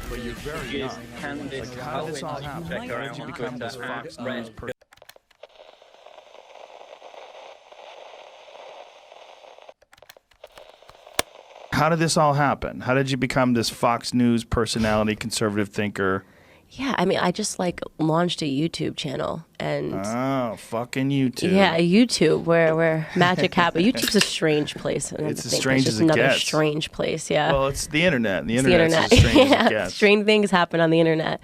But you're very young. Candace How did this all Owens. happen? Check her How out did you on become Twitter this Fox at News Red. person? How did this all happen? How did you become this Fox News personality, conservative thinker? Yeah, I mean, I just like launched a YouTube channel and Oh, fucking YouTube. yeah, YouTube where magic happens. YouTube's a strange place. It's as strange it's as it another gets. strange place. Yeah, Well, it's the internet. And the it's internet's as strange as it gets. Strange things happen on the internet.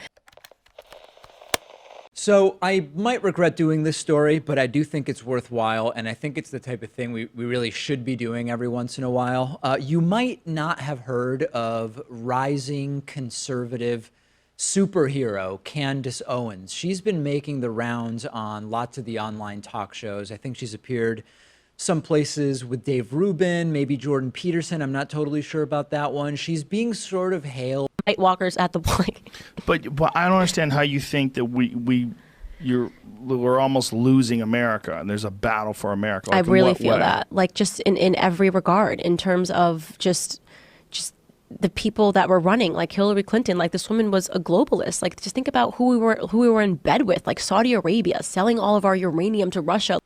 So I might regret doing this story, but I do think it's worthwhile, and I think it's the type of thing we really should be doing every once in a while. You might not have heard of rising conservative superhero Candace Owens. She's been making the rounds on lots of the online talk shows. I think she's appeared some places with Dave Rubin, maybe Jordan Peterson. I'm not totally sure about that one. She's being sort of hailed. Night walkers at the point. But I don't understand how you think that we're almost losing America and there's a battle for America. I Like, in really what feel way? that, like, just in every regard, in terms of just the people that were running, like Hillary Clinton. Like, this woman was a globalist. Like, just think about who we were in bed with, like Saudi Arabia, selling all of our uranium to Russia.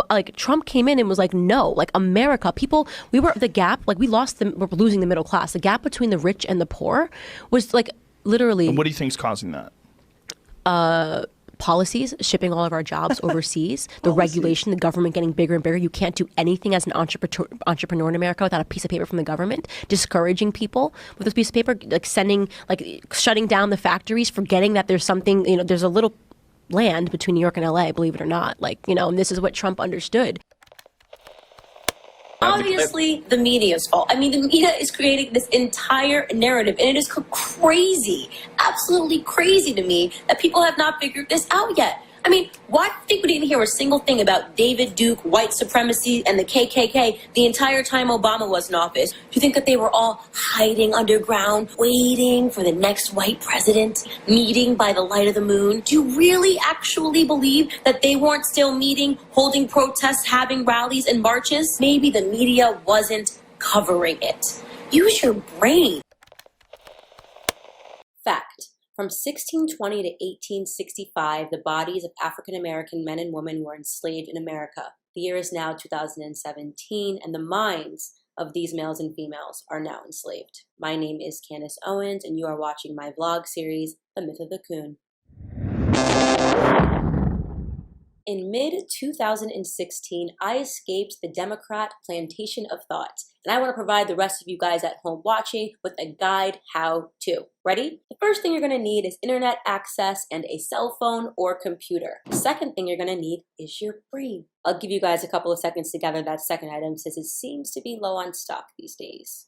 Like, Trump came in and was like, no, like, America, people, we were the gap, like, we're losing the middle class. The gap between the rich and the poor was like literally. And what do you think is causing that? Policies, shipping all of our jobs overseas, the regulation, the government getting bigger and bigger. You can't do anything as an entrepreneur in America without a piece of paper from the government, discouraging people with this piece of paper, like shutting down the factories, forgetting that there's something, there's a little land between New York and LA, believe it or not. And this is what Trump understood. Obviously, the media's fault. I mean, the media is creating this entire narrative, and it is crazy, absolutely crazy to me that people have not figured this out yet. I mean, why do you think we didn't hear a single thing about David Duke, white supremacy, and the KKK the entire time Obama was in office? Do you think that they were all hiding underground, waiting for the next white president, meeting by the light of the moon? Do you really actually believe that they weren't still meeting, holding protests, having rallies and marches? Maybe the media wasn't covering it. Use your brain. Fact. From 1620 to 1865, the bodies of African-American men and women were enslaved in America. The year is now 2017, and the minds of these males and females are now enslaved. My name is Candace Owens, and you are watching my vlog series, The Myth of the Coon. In mid-2016, I escaped the Democrat plantation of thought, and I want to provide the rest of you guys at home watching with a guide how-to. Ready? The first thing you're going to need is internet access and a cell phone or computer. The second thing you're going to need is your brain. I'll give you guys a couple of seconds to gather that second item since it seems to be low on stock these days.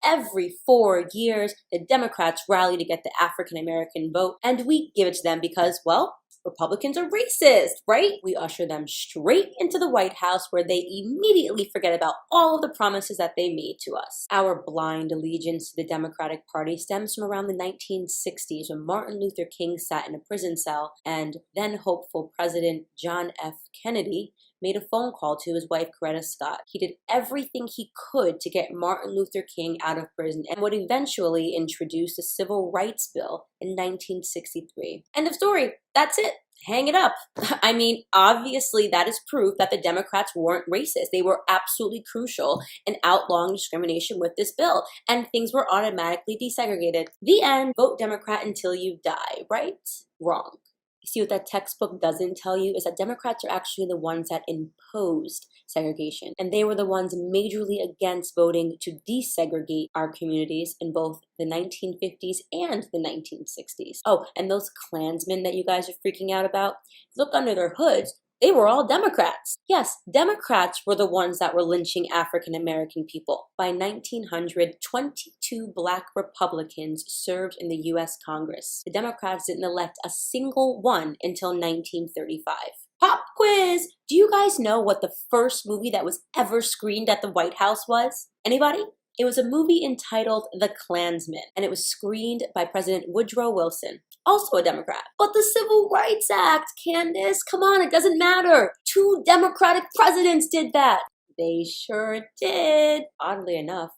Every 4 years, the Democrats rally to get the African-American vote, and we give it to them because, well, Republicans are racist, right? We usher them straight into the White House where they immediately forget about all of the promises that they made to us. Our blind allegiance to the Democratic Party stems from around the 1960s when Martin Luther King sat in a prison cell and then hopeful President John F. Kennedy made a phone call to his wife, Coretta Scott. He did everything he could to get Martin Luther King out of prison and would eventually introduce the Civil Rights Bill in 1963. End of story. That's it. Hang it up. I mean, obviously that is proof that the Democrats weren't racist. They were absolutely crucial in outlawing discrimination with this bill, and things were automatically desegregated. The end. Vote Democrat until you die, right? Wrong. You see, what that textbook doesn't tell you is that Democrats are actually the ones that imposed segregation. And they were the ones majorly against voting to desegregate our communities in both the 1950s and the 1960s. Oh, and those Klansmen that you guys are freaking out about, look under their hoods. They were all Democrats. Yes, Democrats were the ones that were lynching African-American people. By 1900, 22 Black Republicans served in the U.S. Congress. The Democrats didn't elect a single one until 1935. Pop quiz! Do you guys know what the first movie that was ever screened at the White House was? Anybody? It was a movie entitled The Klansman, and it was screened by President Woodrow Wilson, also a Democrat. But the Civil Rights Act, Candace, come on, it doesn't matter. 2 Democratic presidents did that. They sure did. Oddly enough,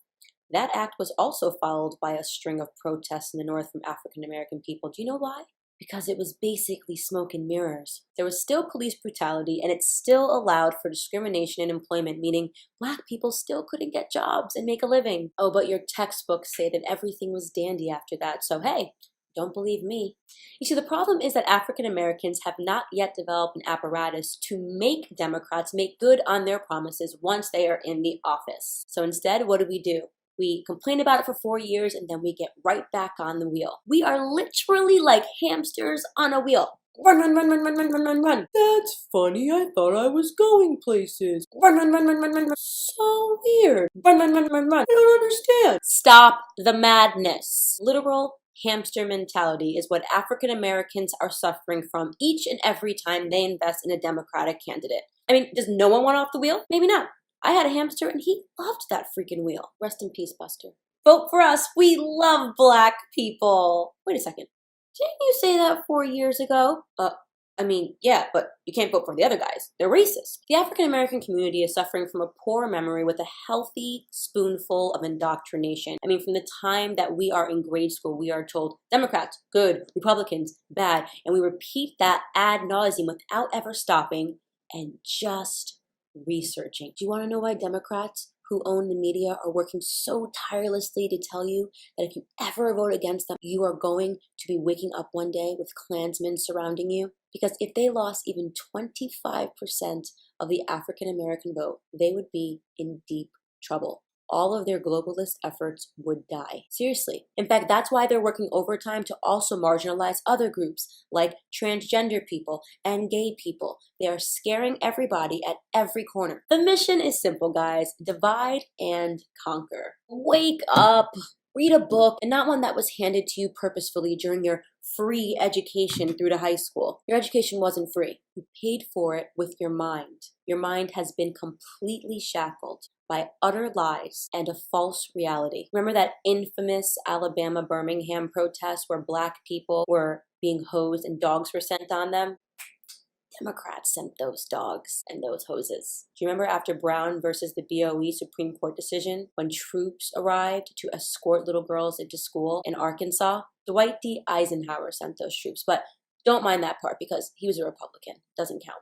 That act was also followed by a string of protests in the North from African American people. Do you know why? Because it was basically smoke and mirrors. There was still police brutality, and it still allowed for discrimination in employment, meaning Black people still couldn't get jobs and make a living. Oh, but your textbooks say that everything was dandy after that, so hey, don't believe me. You see, the problem is that African Americans have not yet developed an apparatus to make Democrats make good on their promises once they are in the office. So instead, what do? We complain about it for 4 years and then we get right back on the wheel. We are literally like hamsters on a wheel. Run, run, run, run, run, run, run, run, run. That's funny. I thought I was going places. Run, run, run, run, run, run, run. So weird. Run, run, run, run, run. I don't understand. Stop the madness. Literal hamster mentality is what African Americans are suffering from each and every time they invest in a Democratic candidate. I mean, does no one want off the wheel? Maybe not. I had a hamster and he loved that freaking wheel. Rest in peace, Buster. Vote for us. We love Black people. Wait a second. Didn't you say that 4 years ago? Yeah, but you can't vote for the other guys. They're racist. The African American community is suffering from a poor memory with a healthy spoonful of indoctrination. I mean, from the time that we are in grade school, we are told Democrats, good, Republicans, bad, and we repeat that ad nauseum without ever stopping and just researching. Do you want to know why Democrats who own the media are working so tirelessly to tell you that if you ever vote against them, you are going to be waking up one day with Klansmen surrounding you? Because if they lost even 25% of the African American vote, they would be in deep trouble. All of their globalist efforts would die. Seriously. In fact, that's why they're working overtime to also marginalize other groups like transgender people and gay people. They are scaring everybody at every corner. The mission is simple, guys. Divide and conquer. Wake up. Read a book, and not one that was handed to you purposefully during your free education through to high school. Your education wasn't free. You paid for it with your mind. Your mind has been completely shackled by utter lies and a false reality. Remember that infamous Alabama Birmingham protest where Black people were being hosed and dogs were sent on them? Democrats sent those dogs and those hoses. Do you remember after Brown versus the BOE Supreme Court decision, when troops arrived to escort little girls into school in Arkansas? Dwight D. Eisenhower sent those troops, but don't mind that part because he was a Republican. Doesn't count.